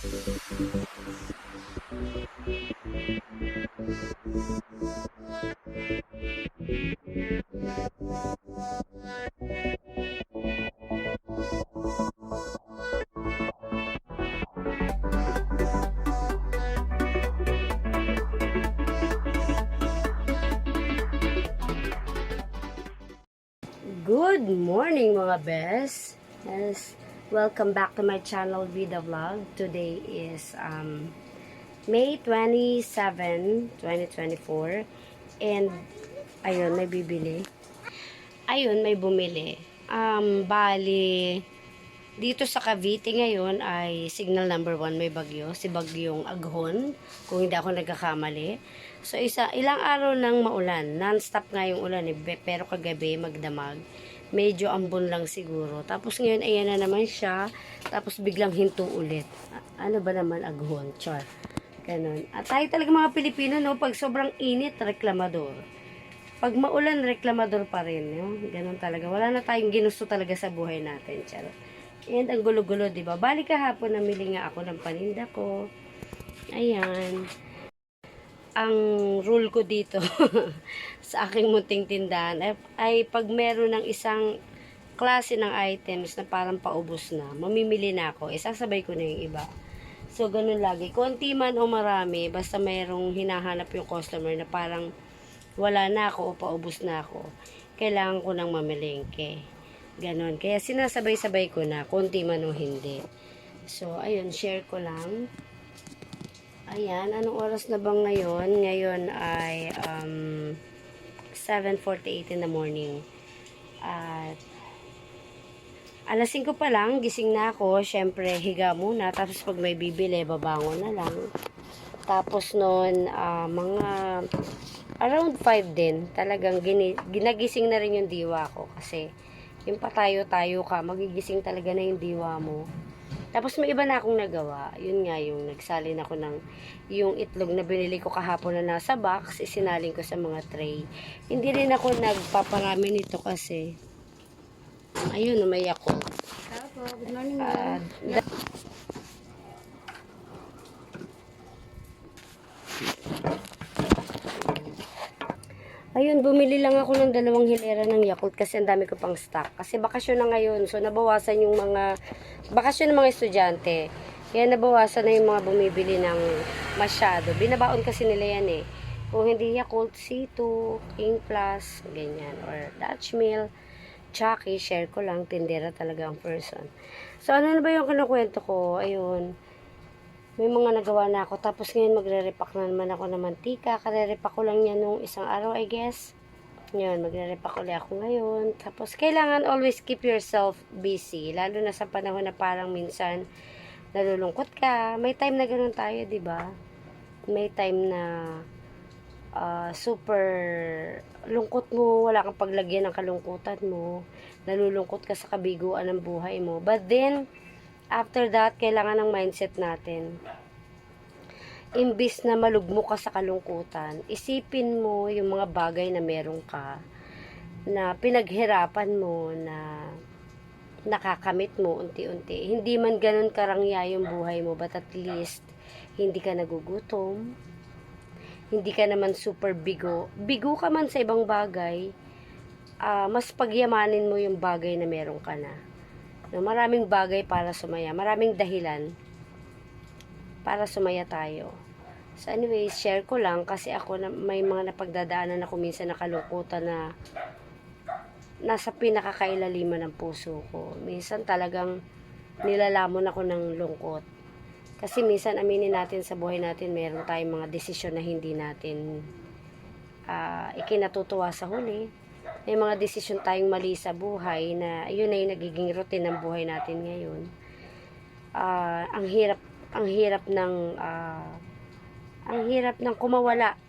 Good morning mga best. Yes, welcome back to my channel Vida Vlog. Today is May 27, 2024 and ayun may bibili. Ayun may bumili. Bali dito sa Cavite ngayon ay signal number 1 may bagyo, si Bagyong Aghon, kung hindi ako nagkakamali. So ilang araw nang maulan, non-stop nga yung ulan pero kagabi magdamag. Medyo ambon lang siguro. Tapos ngayon ayan na naman siya, tapos biglang hinto ulit. Ano ba naman Aghon, char. Ganun. At tayo talaga mga Pilipino, no, pag sobrang init, reklamador. Pag maulan, reklamador pa rin, no? Ganun talaga. Wala na tayong ginusto talaga sa buhay natin, char. And ang gulo-gulo, di ba? Balik kahapon namili nga ako ng paninda ko. Ayan. Ang rule ko dito sa aking munting tindahan ay pag meron ng isang klase ng items na parang paubos na, mamimili na ako, isasabay ko na yung iba. So, ganun lagi. Konti man o marami, basta mayroong hinahanap yung customer na parang wala na ako o paubos na ako, kailangan ko nang mamilengke. Ganon. Kaya sinasabay-sabay ko na, konti man o hindi. So, ayun, share ko lang. Ayan, anong oras na bang ngayon? Ngayon ay 7:48 in the morning. At alas 5 pa lang, gising na ako. Syempre, higa muna. Tapos pag may bibili, babangon na lang. Tapos noon, mga around 5 din. Talagang ginagising na rin yung diwa ko. Kasi yung patayo-tayo ka, magigising talaga na yung diwa mo. Tapos may iba na akong nagawa. Yun nga, yung nagsalin ako ng yung itlog na binili ko kahapon na nasa box, isinalin ko sa mga tray. Hindi rin ako nagpaparami nito kasi ayun, may ako. Good morning, ma'am. Ayun, bumili lang ako ng 2 hilera ng Yakult kasi ang dami ko pang stock. Kasi bakasyon na ngayon, so nabawasan yung mga bakasyon ng mga estudyante. Kaya nabawasan na yung mga bumibili ng masyado. Binabaon kasi nila yan eh. Kung hindi Yakult, C2, King Plus, ganyan. Or Dutch Mill, Chucky, share ko lang. Tindera talaga ang person. So, ano na ba yung kinukwento ko? Ayun. May mga nagawa na ako. Tapos ngayon magre-repack na naman ako ng mantika. Kare-repack ko lang yan nung isang araw, I guess. Ngayon, magre-repack ulit ako ngayon. Tapos, kailangan always keep yourself busy. Lalo na sa panahon na parang minsan nalulungkot ka. May time na ganun tayo, di ba? May time na super lungkot mo. Wala kang paglagyan ng kalungkutan mo. Nalulungkot ka sa kabiguan ng buhay mo. But then, after that, kailangan ng mindset natin. Imbis na malugmo ka sa kalungkutan, isipin mo yung mga bagay na meron ka, na pinaghirapan mo, na nakakamit mo unti-unti. Hindi man ganun karangya yung buhay mo, but at least, hindi ka nagugutom, hindi ka naman super bigo. Bigo ka man sa ibang bagay, mas pagyamanin mo yung bagay na meron ka na. No, maraming bagay para sumaya. Maraming dahilan para sumaya tayo. So anyways, share ko lang kasi ako may mga napagdadaanan ako minsan na kalungkutan na nasa pinakakailaliman ng puso ko. Minsan talagang nilalamon ako ng lungkot. Kasi minsan aminin natin sa buhay natin meron tayong mga desisyon na hindi natin ikinatutuwa sa huli. May mga desisyon tayong mali sa buhay na yun na yung nagiging routine ng buhay natin ngayon. Ang hirap ng kumawala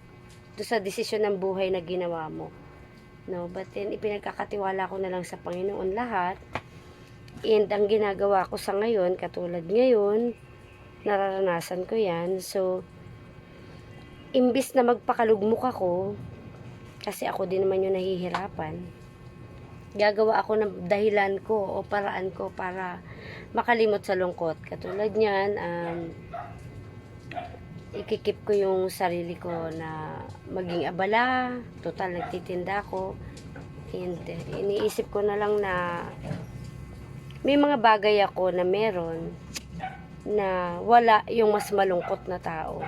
do sa desisyon ng buhay na ginawa mo. No, but then ipinagkakatiwala ko na lang sa Panginoon lahat. And ang ginagawa ko sa ngayon, katulad ngayon, nararanasan ko 'yan. So imbis na magpakalugmok ako, kasi ako din naman yung nahihirapan, gagawa ako ng dahilan ko o paraan ko para makalimot sa lungkot. Katulad niyan, ikikip ko yung sarili ko na maging abala. Total, nagtitinda ko. And iniisip ko na lang na may mga bagay ako na meron na wala yung mas malungkot na tao.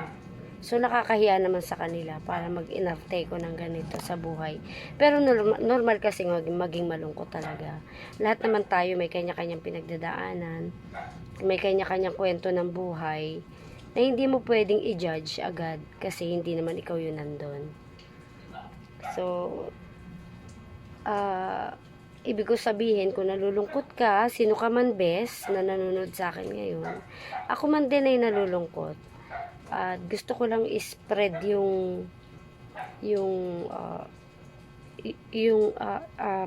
So, nakakahiya naman sa kanila para mag-inarte ko ng ganito sa buhay. Pero normal kasi maging malungkot talaga. Lahat naman tayo may kanya-kanyang pinagdadaanan. May kanya-kanyang kwento ng buhay na hindi mo pwedeng i-judge agad kasi hindi naman ikaw yun nandun. So, ibig ko sabihin, kung nalulungkot ka, sino ka man bes na nanonood sa akin ngayon, ako man din ay nalulungkot. At gusto ko lang i-spread yung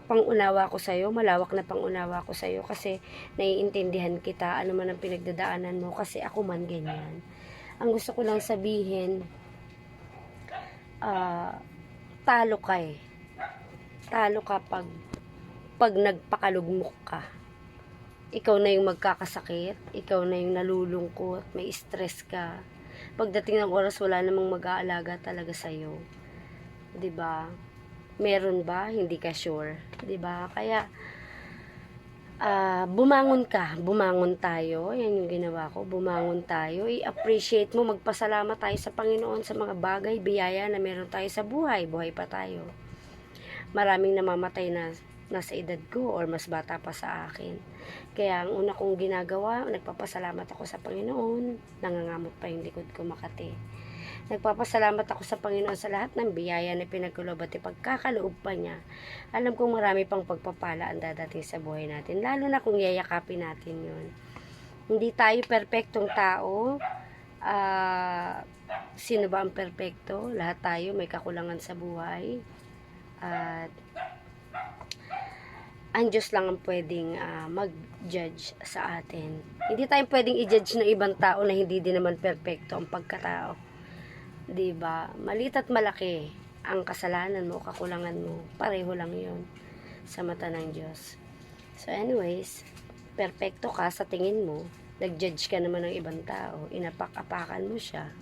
pangunawa ko sa'yo, malawak na pangunawa ko sa'yo kasi naiintindihan kita, ano man ang pinagdadaanan mo kasi ako man ganyan. Ang gusto ko lang sabihin, talo ka eh. Talo ka pag nagpakalugmok ka. Ikaw na yung magkakasakit, ikaw na yung nalulungkot, may stress ka. Pagdating ng oras, wala namang mag-aalaga talaga sa'yo. 'Di ba? Meron ba? Hindi ka sure. 'Di ba? Kaya, bumangon ka. Bumangon tayo. Yan yung ginawa ko. Bumangon tayo. I-appreciate mo. Magpasalamat tayo sa Panginoon sa mga bagay, biyaya na meron tayo sa buhay. Buhay pa tayo. Maraming namamatay na nasa edad ko or mas bata pa sa akin. Kaya ang una kong ginagawa, nagpapasalamat ako sa Panginoon. Nangangamot pa yung likod ko, Makati. Nagpapasalamat ako sa Panginoon sa lahat ng biyaya na pinagkulob at ipagkakaloob pa niya. Alam kong marami pang pagpapala ang dadating sa buhay natin, lalo na kung yayakapin natin yun. Hindi tayo perpektong tao. Sino ba ang perpekto? Lahat tayo may kakulangan sa buhay. At ang Diyos lang ang pwedeng mag-judge sa atin. Hindi tayo pwedeng i-judge ng ibang tao na hindi din naman perpekto ang pagkatao. 'Di ba? Maliit at malaki ang kasalanan mo, kakulangan mo, pareho lang 'yon sa mata ng Diyos. So anyways, perpekto ka sa tingin mo, nag-judge ka naman ng ibang tao, inapak-apakan mo siya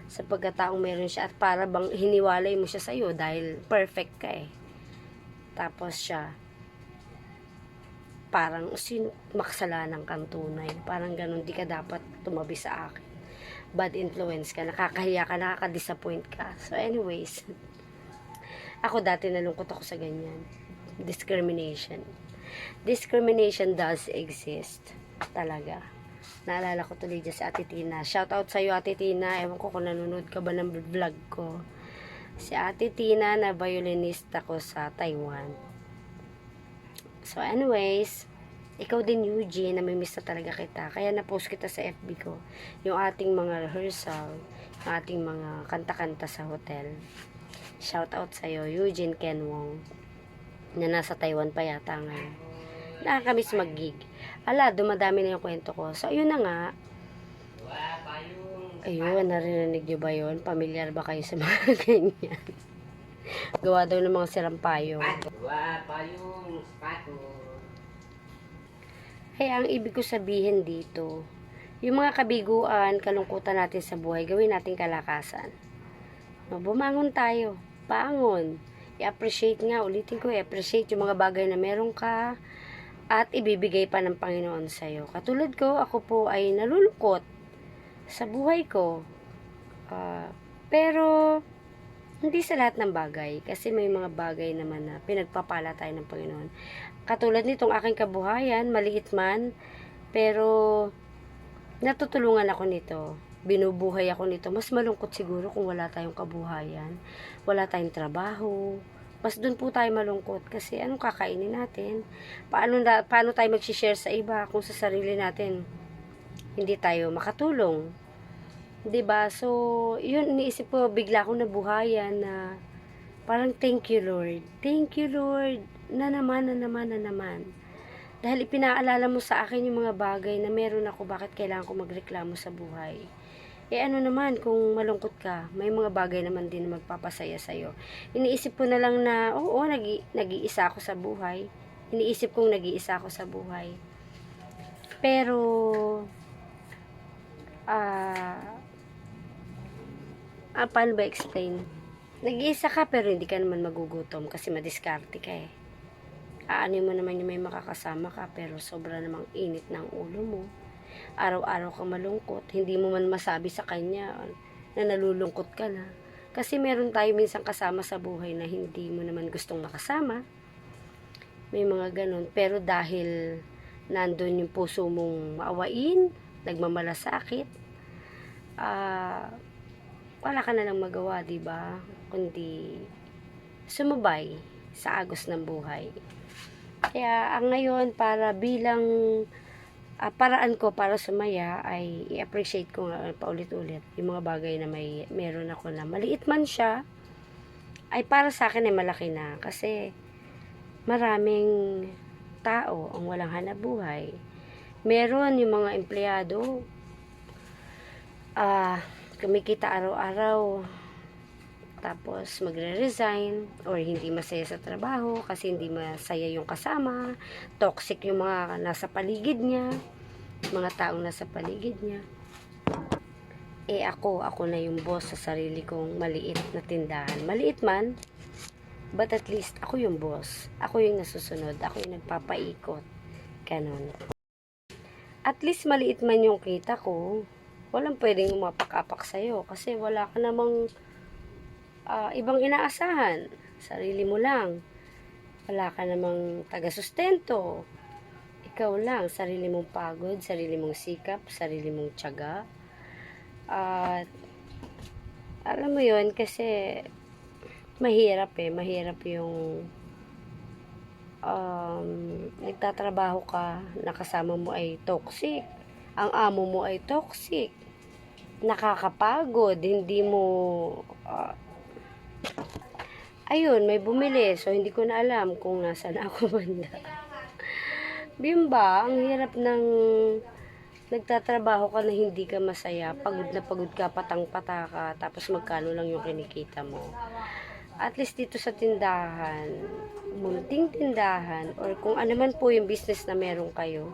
sa pagkataong meron siya at para bang hiniwalay mo siya sa iyo dahil perfect ka eh. Tapos siya parang sino makasalanan kang tunay, parang ganun, di ka dapat tumabi sa akin, bad influence ka, nakakahiya ka, nakaka-disappoint ka. So anyways, ako dati nalungkot ako sa ganyan. Discrimination does exist talaga. Naalala ko tuloy dyan si Ate Tina. Shout out sa'yo, Ate Tina. Ewan ko kung nanonood ka ba ng vlog ko. Si Ate Tina na violinista ko sa Taiwan. So anyways, ikaw din Eugene, namimiss na talaga kita. Kaya na-post kita sa FB ko. Yung ating mga rehearsal, yung ating mga kanta-kanta sa hotel. Shout out sa'yo, Eugene Ken Wong, na nasa Taiwan pa yata ngayon. Nakakamiss mag-gig. Ala, dumadami na yung kwento ko. So, ayun na nga. Ayun, narinig nyo ba yun? Pamilyar ba kayo sa mga ganyan? Gawa daw ng mga sirang payong. Kaya ang ibig ko sabihin dito, yung mga kabiguan, kalungkutan natin sa buhay, gawin natin kalakasan. No, bumangon tayo. Bangon. I-appreciate nga, ulitin ko, i-appreciate yung mga bagay na meron ka at ibibigay pa ng Panginoon sa'yo. Katulad ko, ako po ay nalulungkot sa buhay ko. Pero hindi sa lahat ng bagay kasi may mga bagay naman na pinagpapala tayo ng Panginoon. Katulad nitong aking kabuhayan, maliit man, pero natutulungan ako nito. Binubuhay ako nito. Mas malungkot siguro kung wala tayong kabuhayan, wala tayong trabaho. Mas doon po tayo malungkot kasi anong kakainin natin? Paano tayo mag-share sa iba kung sa sarili natin hindi tayo makatulong? 'Di ba? So, yun, iniisip ko, bigla akong nabuhayan na parang thank you Lord. Thank you Lord. Na naman. Dahil ipinaalala mo sa akin yung mga bagay na meron ako, bakit kailangan ko magreklamo sa buhay? Ano naman, kung malungkot ka, may mga bagay naman din na magpapasaya sa'yo. Iniisip ko na lang na, nag-iisa ako sa buhay. Iniisip kong nag-iisa ako sa buhay. Pero, ah, paano ba explain? Nag-iisa ka pero hindi ka naman magugutom kasi madiskarte ka eh. Aanin mo naman yung may makakasama ka pero sobra namang init ng ulo mo. Araw-araw ka malungkot, hindi mo man masabi sa kanya na nalulungkot ka na. Kasi meron tayo minsan kasama sa buhay na hindi mo naman gustong makasama. May mga ganun. Pero dahil nandun yung puso mong maawain, nagmamalasakit, wala ka na lang magawa, di ba? Kundi sumabay sa agos ng buhay. Kaya ang ngayon para bilang paraan ko para sumaya ay i-appreciate ko nga paulit-ulit yung mga bagay na meron ako na maliit man siya ay para sa akin ay malaki na kasi maraming tao ang walang hanap buhay. Meron yung mga empleyado kumikita araw-araw tapos magre-resign or hindi masaya sa trabaho kasi hindi masaya yung kasama, toxic yung mga nasa paligid niya, mga taong nasa paligid niya. Ako na yung boss sa sarili kong maliit na tindahan. Maliit man, but at least ako yung boss. Ako yung nasusunod, ako yung nagpapaikot. Ganon. At least maliit man yung kita ko, walang pwedeng umapak-apak sa'yo kasi wala ka namang ibang inaasahan. Sarili mo lang. Wala ka namang taga-sustento. Ikaw lang. Sarili mong pagod, sarili mong sikap, sarili mong tiyaga. At alam mo yun kasi mahirap mahirap yung nagtatrabaho ka, nakasama mo ay toxic, ang amo mo ay toxic, nakakapagod, hindi mo ayun, may bumili, so hindi ko na alam kung nasaan ako banda. Yun ba, ang hirap ng nagtatrabaho ka na hindi ka masaya, pagod na pagod ka, patang-pata ka, tapos magkano lang yung kinikita mo. At least dito sa tindahan, munting tindahan, or kung ano man po yung business na meron kayo,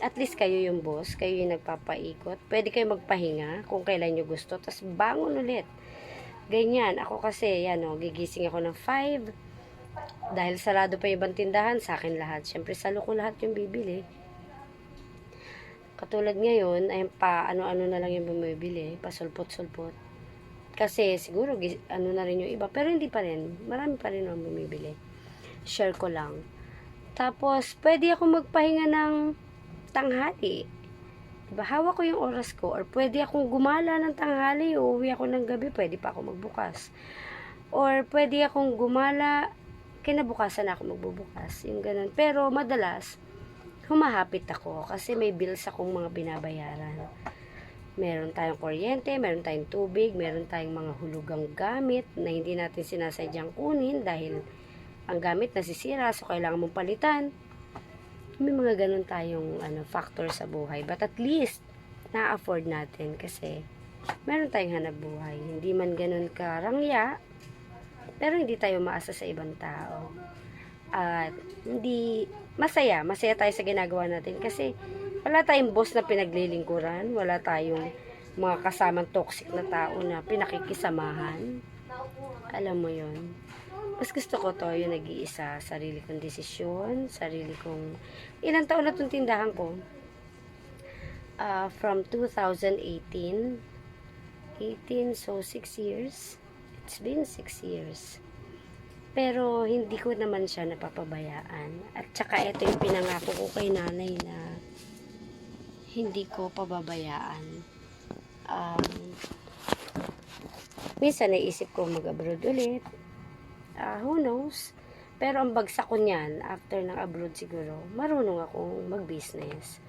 at least kayo yung boss, kayo yung nagpapaikot, pwede kayo magpahinga kung kailan nyo gusto, tapos bangon ulit. Ganyan, ako kasi, gigising ako ng 5, dahil sarado pa yung ibang tindahan, sa akin lahat. Siyempre, salo ko lahat yung bibili. Katulad ngayon, ay ano-ano na lang yung bumibili, pasulpot-sulpot. Kasi siguro na rin yung iba, pero hindi pa rin. Marami pa rin ang bumibili. Share ko lang. Tapos, pwede ako magpahinga ng tanghali. Diba, hawak ko yung oras ko. Or pwede akong gumala ng tanghali, uuwi ako ng gabi, pwede pa ako magbukas. Or pwede akong gumala, kinabukasan ako magbubukas. Yung ganun. Pero madalas, humahapit ako kasi may bills akong mga binabayaran. Meron tayong kuryente, meron tayong tubig, meron tayong mga hulugang gamit na hindi natin sinasadyang kunin dahil ang gamit nasisira, so kailangan mong palitan. May mga ganun tayong factor sa buhay. But at least, na-afford natin kasi meron tayong hanap buhay. Hindi man ganun karangya, pero hindi tayo maasa sa ibang tao. At hindi masaya tayo sa ginagawa natin kasi wala tayong boss na pinaglilingkuran, wala tayong mga kasamang toxic na tao na pinakikisamahan. Alam mo yon. Mas gusto ko to yung nag-iisa, sarili kong desisyon, sarili kong ilang taon na itong tindahan ko, from 2018, so 6 years. It's been 6 years. Pero hindi ko naman siya napapabayaan. At saka ito yung pinangako ko kay nanay na hindi ko pababayaan. Minsan naisip ko mag-abroad ulit. Who knows? Pero ang bagsak ko niyan, after ng abroad siguro, marunong akong mag-business.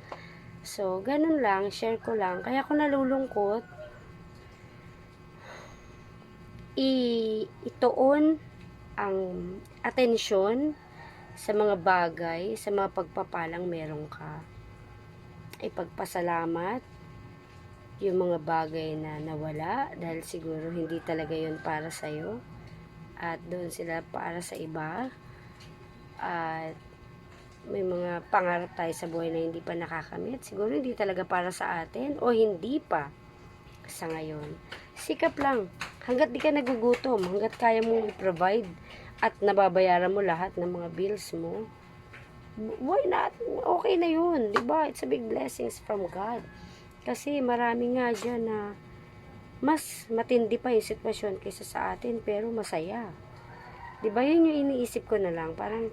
So, ganun lang, share ko lang. Kaya ako nalulungkot, ituon ang atensyon sa mga bagay, sa mga pagpapalang meron ka. Ipagpasalamat yung mga bagay na nawala dahil siguro hindi talaga yun para sa'yo at doon sila para sa iba. At may mga pangarap tayo sa buhay na hindi pa nakakamit. Siguro hindi talaga para sa atin o hindi pa sa ngayon. Sikap lang. Hanggat di ka nagugutom, hanggat kaya mong i-provide at nababayaran mo lahat ng mga bills mo, why not? Okay na yun. Diba? It's a big blessings from God. Kasi marami nga dyan na mas matindi pa yung sitwasyon kaysa sa atin, pero masaya. Diba? Yun yung iniisip ko na lang. Parang,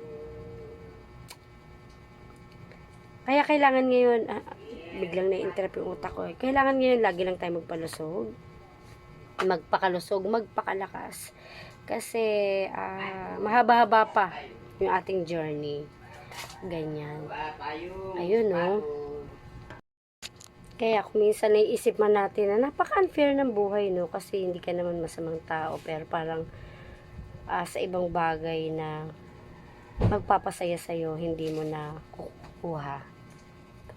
kaya kailangan ngayon, biglang na-interrupt yung utak ko. Kailangan ngayon lagi lang tayo magpalusog. Magpakalusog, magpakalakas. Kasi, mahaba-haba pa yung ating journey. Ganyan. Ayun, no? Kaya kung minsan naiisip man natin na napaka-unfair ng buhay, no? Kasi hindi ka naman masamang tao, pero parang sa ibang bagay na magpapasaya sa'yo, hindi mo na kukuha.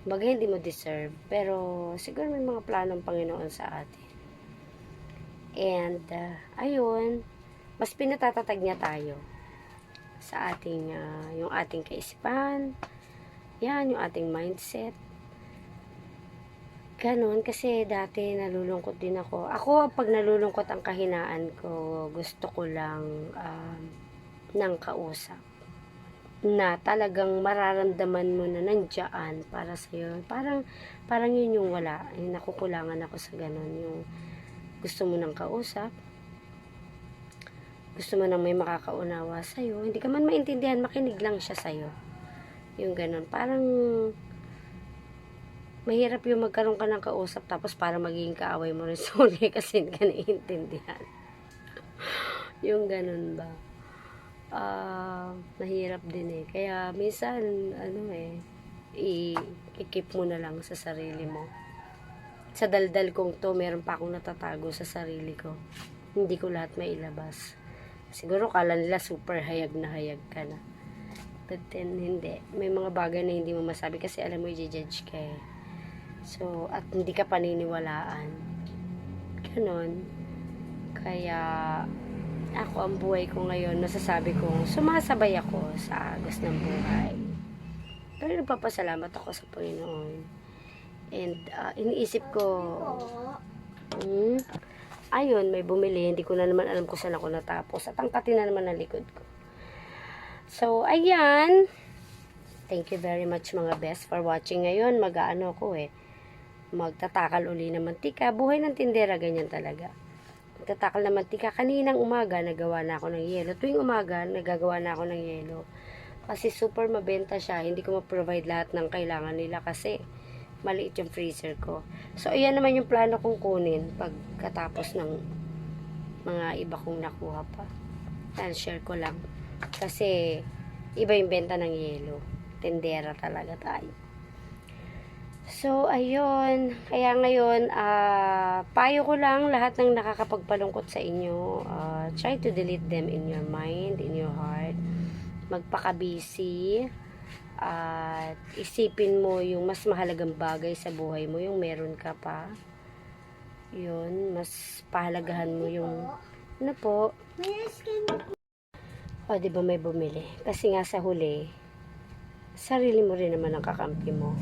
Bagay hindi mo deserve, pero siguro may mga planong Panginoon sa atin. And, ayun, mas pinatatatag niya tayo sa ating, yung ating kaisipan, yan, yung ating mindset. Ganon, kasi dati nalulungkot din ako. Ako, pag nalulungkot ang kahinaan ko, gusto ko lang ng kausap na talagang mararamdaman mo na nandiyan para sa'yo. Parang yun yung wala. Yung nakukulangan ako sa ganon. Yung gusto mo ng kausap, gusto mo nang may makakaunawa sa'yo, hindi ka man maintindihan, makinig lang siya sa'yo. Yung ganon. Parang mahirap yung magkaroon ka ng kausap tapos para magiging kaaway mo rin sorry kasi hindi ka naiintindihan. Yung ganon ba? Mahirap din eh. Kaya minsan, i-keep mo na lang sa sarili mo. Sa daldal kong to, meron pa akong natatago sa sarili ko. Hindi ko lahat mailabas. Siguro kala nila super hayag na hayag ka na. But then, hindi. May mga bagay na hindi mo masabi kasi alam mo, i-judge ka eh. So, at hindi ka paniniwalaan. Ganon. Kaya, ako ang buhay ko ngayon, nasasabi kong sumasabay ako sa agos ng buhay. Pero nagpapasalamat ako sa Panginoon. And iniisip ko, ayun, may bumili. Hindi ko na naman alam kung saan ako natapos. At angkatin na naman ang likod ko. So, ayan. Thank you very much mga best for watching ngayon. Mag-aano ko magtatakal uli ng mantika. Buhay ng tindera, ganyan talaga. Tatakal na mantika. Kaninang umaga, nagawa na ako ng yelo. Tuwing umaga, nagagawa na ako ng yelo. Kasi super mabenta siya. Hindi ko ma-provide lahat ng kailangan nila kasi maliit yung freezer ko. So, ayan naman yung plano kong kunin pagkatapos ng mga iba kong nakuha pa. Yan, share ko lang. Kasi, iba yung benta ng yelo. Tendera talaga tayo. So, ayun. Kaya ngayon, payo ko lang lahat ng nakakapagpalungkot sa inyo. Try to delete them in your mind, in your heart. Magpaka-busy. At isipin mo yung mas mahalagang bagay sa buhay mo, yung meron ka pa. Yun, mas pahalagahan mo yung, ano po? O, diba may bumili? Kasi nga sa huli, sarili mo rin naman ang kakampi mo.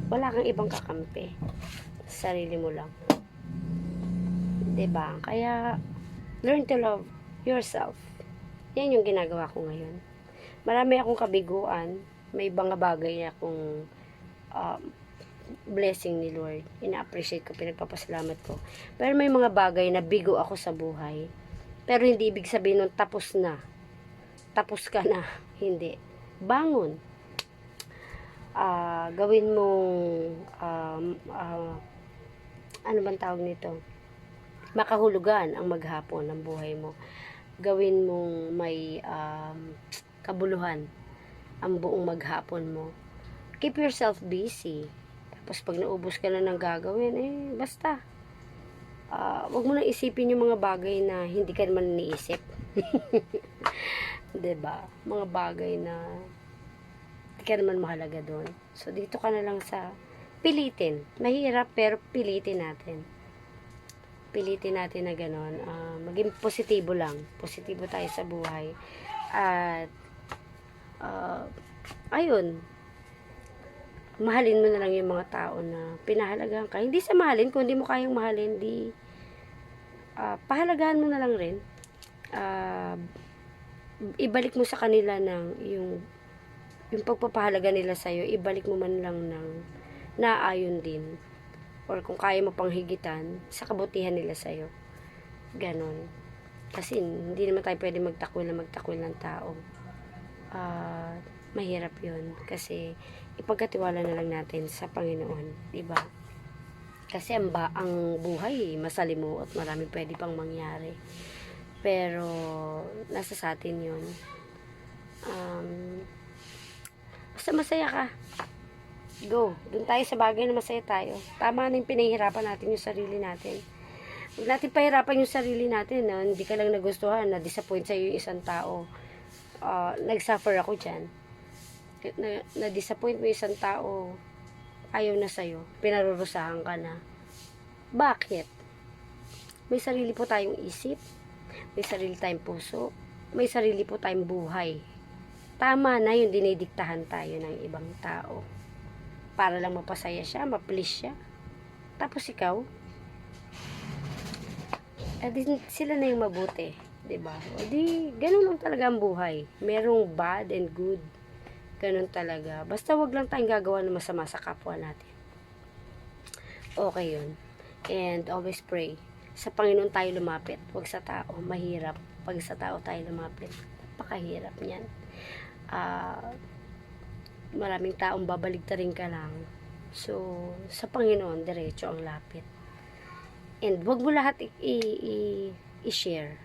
Wala kang ibang kakampi. Sarili mo lang. Diba? Kaya, learn to love yourself. Yan yung ginagawa ko ngayon. Marami akong kabiguan. May ibang bagay na akong blessing ni Lord. Ina-appreciate ko, pinagpapasalamat ko. Pero may mga bagay na bigo ako sa buhay. Pero hindi ibig sabihin nun tapos na. Tapos ka na. Hindi. Bangon. Gawin mong ano bang tawag nito? Makahulugan ang maghapon ng buhay mo. Gawin mong may kabuluhan ang buong maghapon mo. Keep yourself busy. Tapos pag naubos ka na ng gagawin, basta. Wag mo na isipin yung mga bagay na hindi ka naman iniisip. Diba? Mga bagay na hindi ka naman mahalaga doon. So, dito ka na lang sa pilitin. Mahirap, pero pilitin natin. Pilitin natin na gano'n. Maging positibo lang. Positibo tayo sa buhay. At, ayun, mahalin mo na lang yung mga tao na pinahalagahan ka. Hindi sa mahalin, kung hindi mo kayang mahalin, pahalagahan mo na lang rin. Ibalik mo sa kanila ng yung pagpapahalaga nila sa'yo, ibalik mo man lang ng naayon din. Or kung kaya mo pang higitan, sa kabutihan nila sa'yo. Ganon. Kasi hindi naman tayo pwede magtakwil ng tao. Mahirap yun. Kasi ipagkatiwala na lang natin sa Panginoon. Diba? Kasi ang buhay, masalimuot. Marami pwede pang mangyari. Pero, nasa sa atin yun. Basta masaya ka. Go. Doon tayo sa bagay na masaya tayo. Tama na yung pinahihirapan natin yung sarili natin. Huwag natin pahirapan yung sarili natin. Na hindi ka lang nagustuhan, na-disappoint sa'yo yung isang tao. Nag-suffer ako dyan. Na-disappoint mo yung isang tao, ayaw na sa'yo. Pinarurusahan ka na. Bakit? May sarili po tayong isip. May sarili tayong puso. May sarili po tayong buhay. Tama na yung dinidiktahan tayo ng ibang tao. Para lang mapasaya siya, ma-please siya. Tapos ikaw, sila na yung mabuti. Diba? O di, ganun lang talaga ang buhay. Merong bad and good. Ganun talaga. Basta wag lang tayong gagawa ng masama sa kapwa natin. Okay yun. And always pray. Sa Panginoon tayo lumapit. Wag sa tao. Mahirap. Pag sa tao tayo lumapit, pakahirap niyan. Maraming taong babaligtarin ka lang. So, sa Panginoon, diretso ang lapit. And wag mo lahat i-share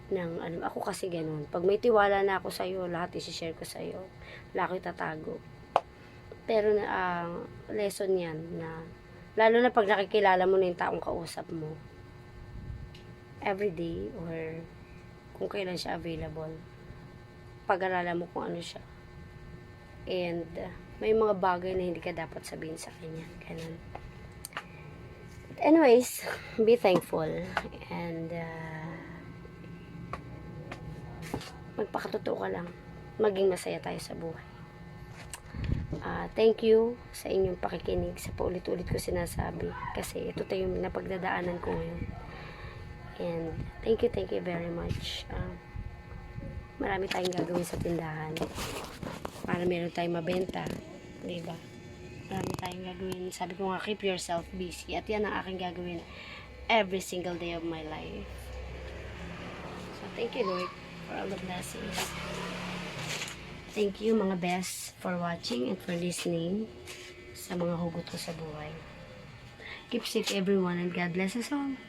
ng ako kasi ganun. Pag may tiwala na ako sa'yo, lahat i-share ko sa'yo. Wala ko itatago. Pero lesson yan na lalo na pag nakikilala mo na yung taong kausap mo everyday or kung kailan siya available, pag-aralan mo kung ano siya. And may mga bagay na hindi ka dapat sabihin sa kanya. Ganun. But anyways, be thankful and magpakatotoo ka lang. Maging masaya tayo sa buhay. Thank you sa inyong pakikinig sa paulit-ulit ko sinasabi. Kasi ito tayo yung napagdadaanan ko ngayon. And thank you very much. Marami tayong gagawin sa tindahan. Para meron tayong mabenta. Diba? Marami tayong gagawin. Sabi ko nga, keep yourself busy. At yan ang aking gagawin every single day of my life. So, thank you, Lord, for all the blessings. Thank you, mga best, for watching and for listening sa mga hugot ko sa buhay. Keep safe, everyone, and God bless us all.